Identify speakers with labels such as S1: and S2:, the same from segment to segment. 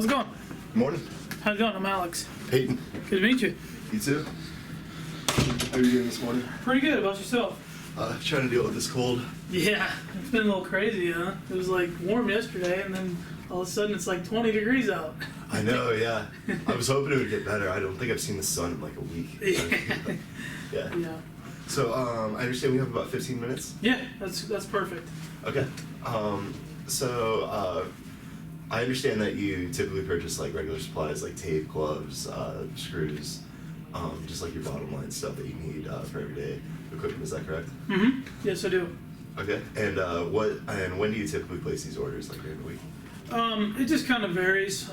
S1: How's it going?
S2: Morning.
S1: How's it going? I'm Alex.
S2: Peyton.
S1: Good to meet you.
S2: You too? How are you doing this morning?
S1: Pretty good. About yourself?
S2: Trying to deal with this cold.
S1: Yeah, it's been a little crazy, huh? It was like warm yesterday, and then all of a sudden it's like 20 degrees out.
S2: I know, yeah. I was hoping it would get better. I don't think I've seen the sun in like a week.
S1: Yeah.
S2: Yeah. So, I understand we have about 15 minutes?
S1: Yeah, that's perfect.
S2: Okay. I understand that you typically purchase like regular supplies like tape, gloves, screws, just like your bottom line stuff that you need for everyday equipment. Is that correct?
S1: Mm-hmm. Yes, I do.
S2: Okay. And when do you typically place these orders, like during the week?
S1: It just kind of varies.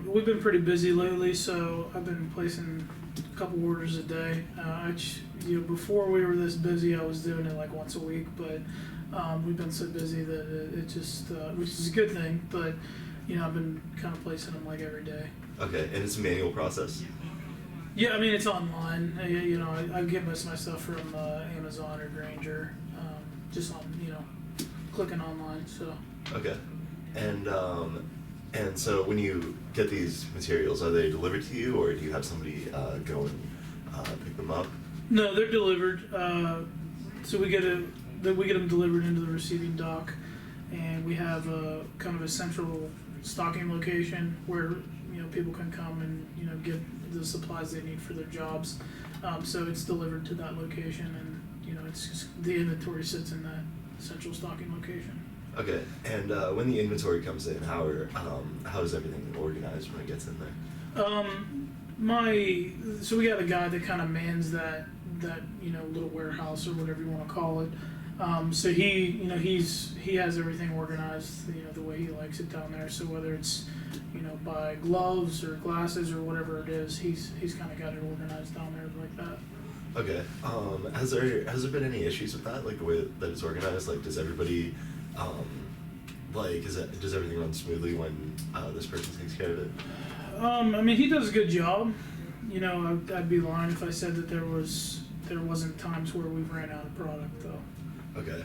S1: We've been pretty busy lately, so I've been placing a couple orders a day. Before we were this busy, I was doing it like once a week, but we've been so busy that it just, which is a good thing, but I've been kind of placing them like every day.
S2: Okay, and it's a manual process?
S1: Yeah, I mean, it's online. I get most of my stuff from Amazon or Granger, just on, clicking online, so.
S2: Okay. And so when you get these materials, are they delivered to you, or do you have somebody go and pick them up?
S1: No, they're delivered. So we get them delivered into the receiving dock, and we have a kind of a central stocking location where people can come and get the supplies they need for their jobs. So it's delivered to that location, and it's just, the inventory sits in that central stocking location.
S2: Okay, and when the inventory comes in, how is everything organized when it gets in there?
S1: So we got a guy that kind of mans that little warehouse or whatever you want to call it. So he has everything organized the way he likes it down there. So whether it's by gloves or glasses or whatever it is, he's kind of got it organized down there like that.
S2: Okay. Has there been any issues with that, like the way that it's organized? Like, does everybody does everything run smoothly when this person takes care of it?
S1: I mean, he does a good job. I'd be lying if I said that there wasn't times where we ran out of product, though.
S2: Okay.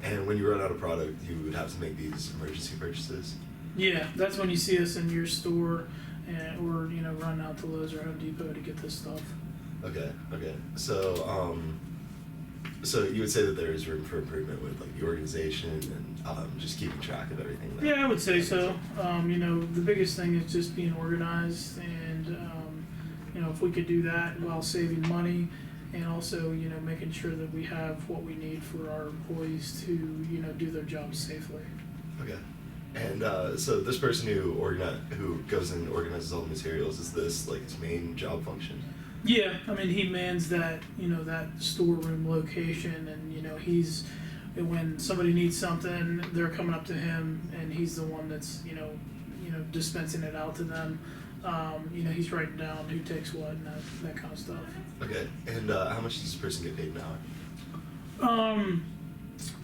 S2: And when you run out of product, you would have to make these emergency purchases? Yeah,
S1: that's when you see us in your store, or run out to Lowe's or Home Depot to get this stuff.
S2: Okay. So you would say that there is room for improvement with like the organization and just keeping track of everything?
S1: Yeah, I would say so. The biggest thing is just being organized, and if we could do that while saving money, and also making sure that we have what we need for our employees to do their jobs safely.
S2: Okay. And so this person who goes and organizes all the materials, is this like his main job function?
S1: Yeah, I mean, he mans that that storeroom location, and when somebody needs something, they're coming up to him, and he's the one that's dispensing it out to them. He's writing down who takes what and that kind of stuff.
S2: Okay, and how much does this person get paid an hour?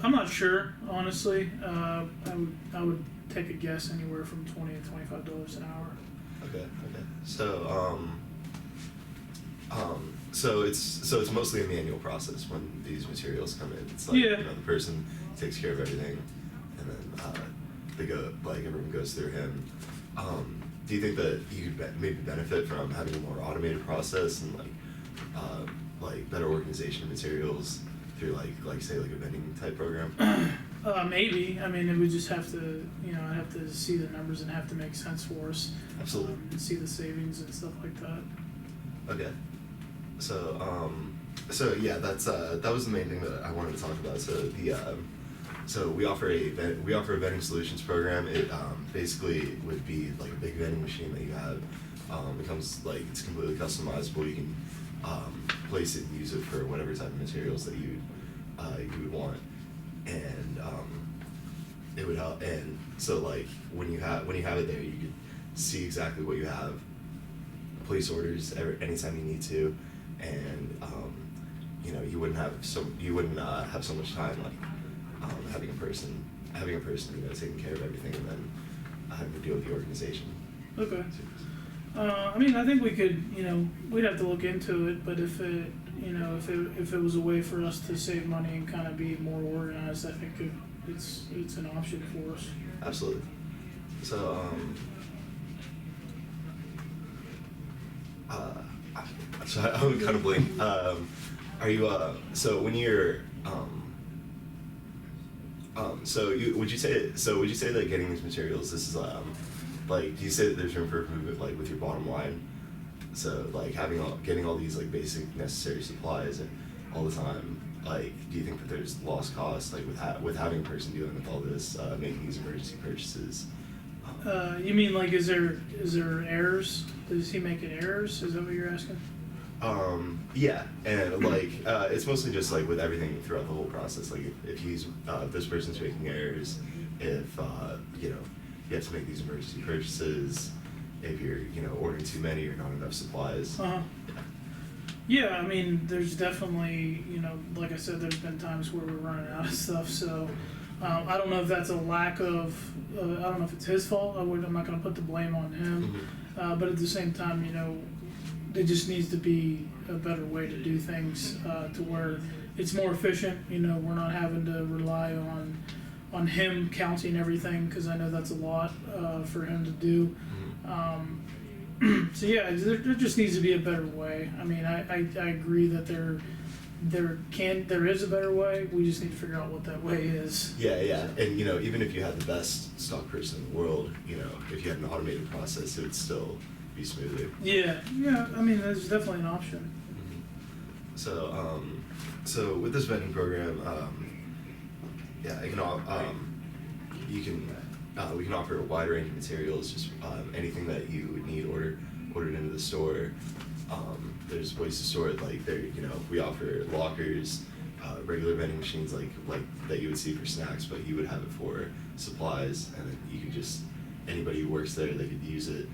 S1: I'm not sure, honestly. I would take a guess anywhere from $20 to $25 an hour.
S2: Okay. So it's mostly a manual process when these materials come in. It's like the person takes care of everything, and then everyone goes through him. Do you think that you could maybe benefit from having a more automated process and like better organization of materials through like say like a vending type program?
S1: Maybe. I mean, it would just have to I'd have to see the numbers and have to make sense for us. Absolutely. And see the savings and stuff like that.
S2: Okay. So yeah, that was the main thing that I wanted to talk about. So we offer a vending solutions program. It basically would be like a big vending machine that you have. It comes it's completely customizable. You can place it and use it for whatever type of materials that you would want, and it would help. And so when you have it there, you could see exactly what you have, place orders anytime you need to, and you wouldn't have so much time having a person taking care of everything and then having to deal with the organization.
S1: Okay. I mean, I think we could, we'd have to look into it, but if it was a way for us to save money and kind of be more organized, I think it's an option for us.
S2: Absolutely. So So I'm kind of blank. Are you so when you're would you say that getting these materials, this is like, do you say that there's room for improvement, like, with your bottom line? So, like, getting all these, like, basic necessary supplies and all the time, like, do you think that there's lost cost, like, with having a person dealing with all this, making these emergency purchases?
S1: You mean, like, is there errors? Is he making errors? Is that what you're asking?
S2: Yeah, and like it's mostly just like with everything throughout the whole process. Like if this person's making errors, if you have to make these emergency purchases, if you're ordering too many or not enough supplies.
S1: Uh-huh. Yeah, I mean, there's definitely, like I said, there's been times where we're running out of stuff. So I don't know if that's a lack of. I don't know if it's his fault. I'm not going to put the blame on him.
S2: Mm-hmm.
S1: But at the same time, there just needs to be a better way to do things to where it's more efficient. We're not having to rely on him counting everything, because I know that's a lot for him to do. So yeah, there just needs to be a better way. I mean, I agree that there is a better way. We just need to figure out what that way is.
S2: Yeah, and even if you had the best stock person in the world, if you had an automated process, it would still be smoother.
S1: Yeah. I mean, there's definitely an option.
S2: Mm-hmm. So with this vending program, we can offer a wide range of materials, just anything that you would need ordered into the store. There's ways to store it, like we offer lockers, regular vending machines like that you would see for snacks, but you would have it for supplies, and then you could just, anybody who works there, they could use it.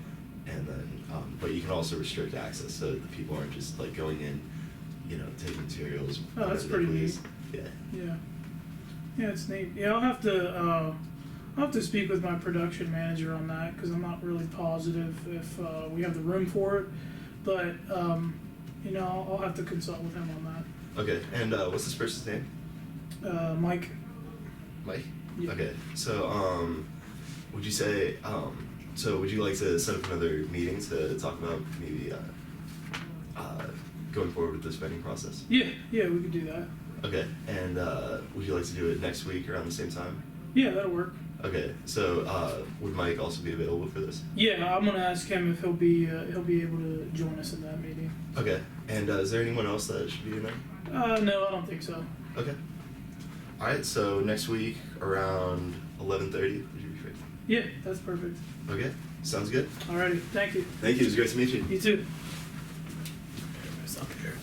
S2: And then, but you can also restrict access, so that the people aren't just like going in, taking materials.
S1: Oh, that's pretty neat.
S2: Yeah.
S1: Yeah, it's neat. Yeah, I'll have to speak with my production manager on that, because I'm not really positive if we have the room for it. But I'll have to consult with him on that.
S2: Okay. And what's this person's name?
S1: Mike.
S2: Mike.
S1: Yeah.
S2: Okay. So would you say would you like to set up another meeting to talk about maybe going forward with this vetting process?
S1: Yeah, we could do that.
S2: Okay, and would you like to do it next week around the same time?
S1: Yeah, that'll work.
S2: Okay, so would Mike also be available for this?
S1: Yeah, I'm gonna ask him if he'll be able to join us in that meeting.
S2: Okay, and is there anyone else that should be in there?
S1: No, I don't think so.
S2: Okay. All right, so next week around 11:30, would you be free?
S1: Yeah, that's perfect.
S2: Okay, sounds good.
S1: Alrighty, thank you.
S2: Thank you. It was great to meet you.
S1: You too.
S2: Stop here.